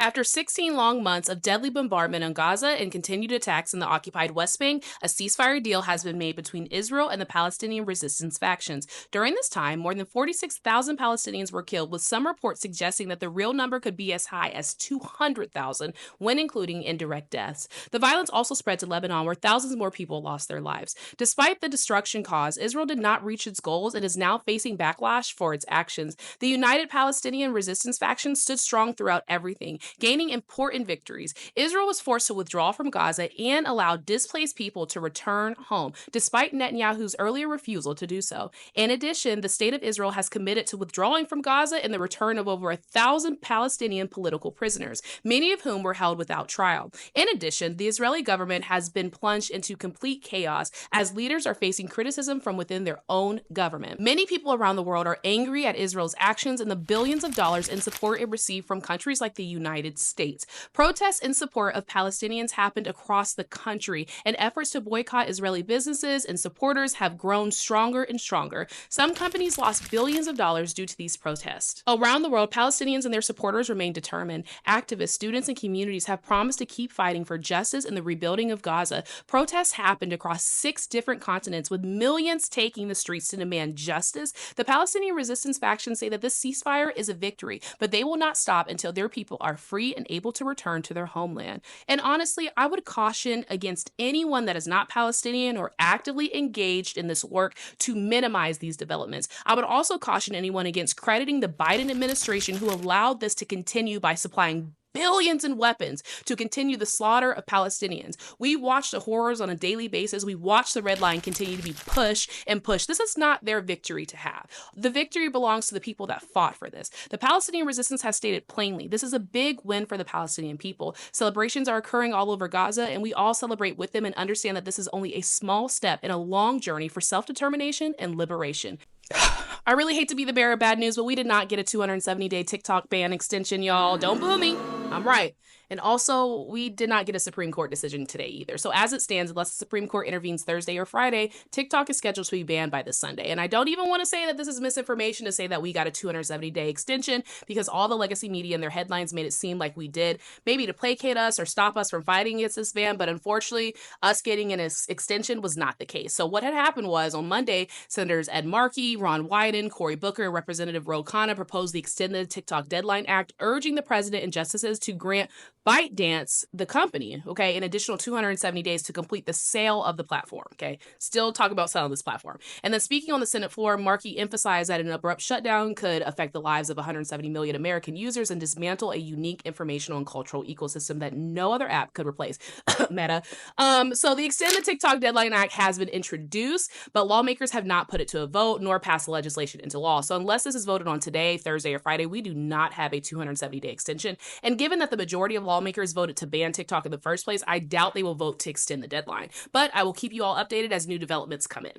After 16 long months of deadly bombardment on Gaza and continued attacks in the occupied West Bank, a ceasefire deal has been made between Israel and the Palestinian resistance factions. During this time, more than 46,000 Palestinians were killed, with some reports suggesting that the real number could be as high as 200,000 when including indirect deaths. The violence also spread to Lebanon, where thousands more people lost their lives. Despite the destruction caused, Israel did not reach its goals and is now facing backlash for its actions. The United Palestinian Resistance faction stood strong throughout everything, gaining important victories. Israel was forced to withdraw from Gaza and allow displaced people to return home, despite Netanyahu's earlier refusal to do so. In addition, the state of Israel has committed to withdrawing from Gaza and the return of over 1,000 Palestinian political prisoners, many of whom were held without trial. In addition, the Israeli government has been plunged into complete chaos as leaders are facing criticism from within their own government. Many people around the world are angry at Israel's actions and the billions of dollars in support it received from countries like the United States. Protests in support of Palestinians happened across the country, and efforts to boycott Israeli businesses and supporters have grown stronger and stronger. Some companies lost billions of dollars due to these protests. Around the world, Palestinians and their supporters remain determined. Activists, students, and communities have promised to keep fighting for justice and the rebuilding of Gaza. Protests happened across 6 different continents, with millions taking the streets to demand justice. The Palestinian resistance factions say that this ceasefire is a victory, but they will not stop until their people are free and able to return to their homeland. And honestly, I would caution against anyone that is not Palestinian or actively engaged in this work to minimize these developments. I would also caution anyone against crediting the Biden administration, who allowed this to continue by supplying billions in weapons to continue the slaughter of Palestinians. We watch the horrors on a daily basis. We watch the red line continue to be pushed and pushed. This is not their victory to have. The victory belongs to the people that fought for this. The Palestinian resistance has stated plainly, this is a big win for the Palestinian people. Celebrations are occurring all over Gaza, and we all celebrate with them and understand that this is only a small step in a long journey for self-determination and liberation. I really hate to be the bearer of bad news, but we did not get a 270-day TikTok ban extension, y'all. Don't boo me. I'm right. And also, we did not get a Supreme Court decision today either. So as it stands, unless the Supreme Court intervenes Thursday or Friday, TikTok is scheduled to be banned by this Sunday. And I don't even want to say that this is misinformation to say that we got a 270-day extension, because all the legacy media and their headlines made it seem like we did, maybe to placate us or stop us from fighting against this ban. But unfortunately, us getting an extension was not the case. So what had happened was, on Monday, Senators Ed Markey, Ron Wyden, Cory Booker, and Representative Ro Khanna proposed the Extended TikTok Deadline Act, urging the president and justices to grant ByteDance, the company, an additional 270 days to complete the sale of the platform, Still talking about selling this platform. And then speaking on the Senate floor, Markey emphasized that an abrupt shutdown could affect the lives of 170 million American users and dismantle a unique informational and cultural ecosystem that no other app could replace. Meta. So the Extended TikTok Deadline Act has been introduced, but lawmakers have not put it to a vote nor passed the legislation into law. So unless this is voted on today, Thursday, or Friday, we do not have a 270-day extension. And given that the majority of lawmakers voted to ban TikTok in the first place, I doubt they will vote to extend the deadline. But I will keep you all updated as new developments come in.